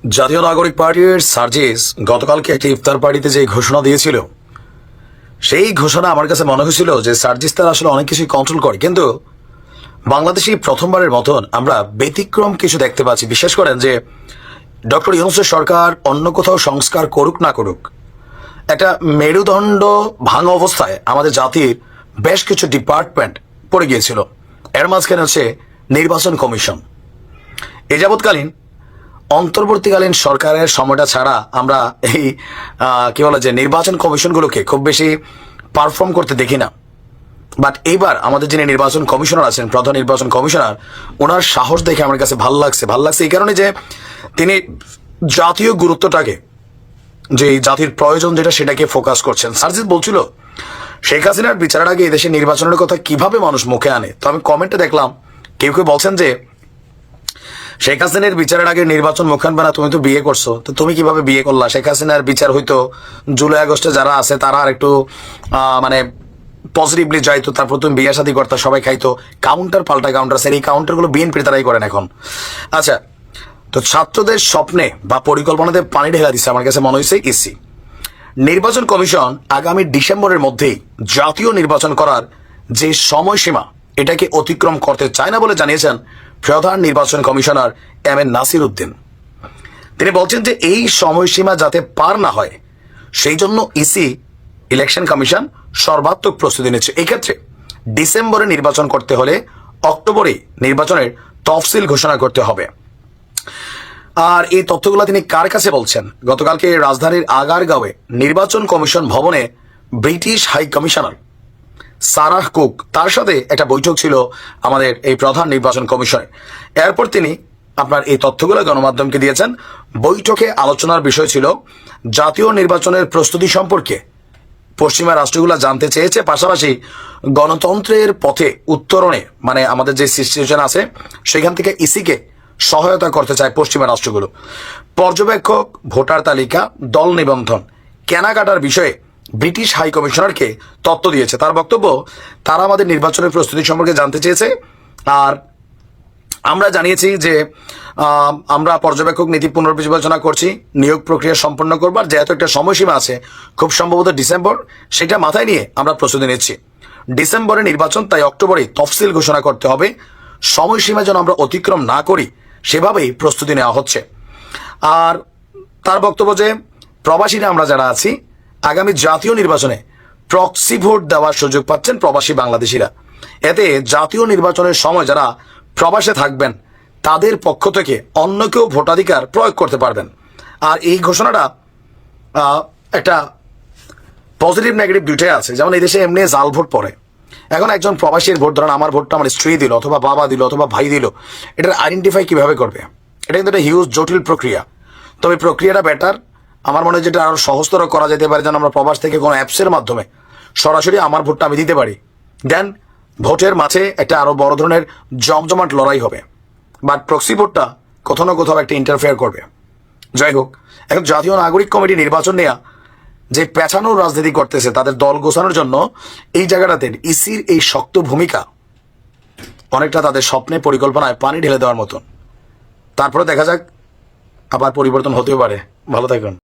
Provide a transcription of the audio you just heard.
জাতীয় নাগরিক পার্টির সার্জিস গতকালকে একটি ইফতার পার্টিতে যে ঘোষণা দিয়েছিল, সেই ঘোষণা আমার কাছে মনে হয়েছিল যে সার্জিস তারা আসলে অনেক কিছুই কন্ট্রোল করে, কিন্তু বাংলাদেশে প্রথমবারের মতন আমরা ব্যতিক্রম কিছু দেখতে পাচ্ছি। বিশ্বাস করেন যে ডক্টর ইউনূসের সরকার অন্য কোথাও সংস্কার করুক না করুক, একটা মেরুদণ্ড ভাঙা অবস্থায় আমাদের জাতির বেশ কিছু ডিপার্টমেন্ট পড়ে গিয়েছিল। এর মাঝখানে হচ্ছে নির্বাচন কমিশন। এ যাবৎকালীন অন্তর্বর্তীকালীন সরকারের সময়টা ছাড়া আমরা এই কি বলে যে নির্বাচন কমিশনগুলোকে খুব বেশি পারফর্ম করতে দেখি না। বাট এইবার আমাদের যিনি নির্বাচন কমিশনার আছেন, প্রধান নির্বাচন কমিশনার, ওনার সাহস দেখে আমার কাছে ভাল লাগছে এই কারণে যে তিনি জাতীয় গুরুত্বটাকে, যে জাতির প্রয়োজন যেটা সেটাকে ফোকাস করছেন। সার্জিস বলছিল শেখ হাসিনার বিচারের আগে এদেশে নির্বাচনের কথা কিভাবে মানুষ মুখে আনে। তো আমি কমেন্টে দেখলাম কেউ কেউ বলছেন যে শেখ হাসিনার বিচারের আগে নির্বাচন মুখে আনবে না, তুমি তো বিয়ে করছো, তো তুমি কিভাবে বিয়ে করলা? শেখ হাসিনার বিচার হইতো জুলাই আগস্টে যারা আছে তারা আর একটু মানে পজিটিভলি যাইতো, তারপর তুমি বিয়ে শাদী করতে, সবাই খাইতো। কাউন্টার পাল্টা কাউন্টার, স্যার এই কাউন্টারগুলো বিএনপির তারাই করেন এখন। আচ্ছা, তো ছাত্রদের স্বপ্নে বা পরিকল্পনাতে পানি ঢেলা দিচ্ছে আমার কাছে মনে হয়েছে ইসি। নির্বাচন কমিশন আগামী ডিসেম্বরের মধ্যেই জাতীয় নির্বাচন করার যে সময়সীমা, এটাকে অতিক্রম করতে চায় না বলে জানিয়েছেন প্রধান নির্বাচন commissioner M A Nasir Uddin. তিনি বলছেন যে এই সময়সীমা যাতে পার না হয় সেই জন্য ইসি ইলেকশন কমিশন সর্বাত্মক প্রস্তুতি নিচ্ছে। এই ক্ষেত্রে ডিসেম্বরে নির্বাচন করতে হলে অক্টোবরে নির্বাচনের তফসিল ঘোষণা করতে হবে। আর এই তথ্যগুলো তিনি কার কাছে বলছেন? গতকালকে রাজধানীর আগারগাঁওয়ে নির্বাচন কমিশন ভবনে British high commissioner Sarah Cook, তার সাথে একটা বৈঠক ছিল আমাদের এই প্রধান নির্বাচন কমিশনের। এরপর তিনি আপনার এই তথ্যগুলো গণমাধ্যমকে দিয়েছেন। বৈঠকে আলোচনার বিষয় ছিল জাতীয় নির্বাচনের প্রস্তুতি সম্পর্কে পশ্চিমা রাষ্ট্রগুলো জানতে চেয়েছে, পাশাপাশি গণতন্ত্রের পথে উত্তরণে মানে আমাদের যে সিচুয়েশন আছে সেখান থেকে ইসিকে সহায়তা করতে চায় পশ্চিমা রাষ্ট্রগুলো। পর্যবেক্ষক, ভোটার তালিকা, দল নিবন্ধন, কেনাকাটার বিষয়ে ব্রিটিশ হাই কমিশনারকে তথ্য দিয়েছে। তার বক্তব্য, তারা আমাদের নির্বাচনের প্রস্তুতি সম্পর্কে জানতে চেয়েছে। আর আমরা জানিয়েছি যে আমরা পর্যবেক্ষক নীতি পুনর্বিবেচনা করছি, নিয়োগ প্রক্রিয়া সম্পন্ন করবার যেহেতু একটা সময়সীমা আছে, খুব সম্ভবত ডিসেম্বর, সেটা মাথায় নিয়ে আমরা প্রস্তুতি নিচ্ছি। ডিসেম্বরে নির্বাচন, তাই অক্টোবরে তফসিল ঘোষণা করতে হবে। সময়সীমা যেন আমরা অতিক্রম না করি সেভাবেই প্রস্তুতি নেওয়া হচ্ছে। আর তার বক্তব্য যে প্রবাসীরা আমরা যারা আছি আগামী জাতীয় নির্বাচনে প্রক্সি ভোট দেওয়ার সুযোগ পাচ্ছেন প্রবাসী বাংলাদেশিরা। এতে জাতীয় নির্বাচনের সময় যারা প্রবাসে থাকবেন তাদের পক্ষ থেকে অন্য কেউ ভোটাধিকার প্রয়োগ করতে পারবেন। আর এই ঘোষণাটা একটা পজিটিভ নেগেটিভ দুইটাই আছে। যেমন এই দেশে এমনি জাল ভোট পড়ে, এখন একজন প্রবাসীর ভোট, ধরেন আমার ভোটটা আমার স্ত্রী দিল অথবা বাবা দিল অথবা ভাই দিল, এটার আইডেন্টিফাই কিভাবে করবে? এটা কিন্তু একটা হিউজ জটিল প্রক্রিয়া। তবে প্রক্রিয়াটা বেটার, আমার মনে হয় যেটা আরো সহজতর করা যেতে পারে, যেন আমরা প্রবাস থেকে কোনো অ্যাপসের মাধ্যমে সরাসরি আমার ভোটটা আমি দিতে পারি। দেন ভোটের মাঝে একটা আরো বড় ধরনের জমজমাট লড়াই হবে। বাট প্রক্সি ভোটটা কোথাও না কোথাও একটা ইন্টারফেয়ার করবে। যাই হোক, এখন জাতীয় নাগরিক কমিটি নির্বাচন নেওয়া যে পেছানোর রাজনীতি করতেছে তাদের দল গোছানোর জন্য, এই জায়গাটাতে ইসির এই শক্ত ভূমিকা অনেকটা তাদের স্বপ্নে পরিকল্পনায় পানি ঢেলে দেওয়ার মতন। তারপরে দেখা যাক, আবার পরিবর্তন হতেও পারে। ভালো থাকুন।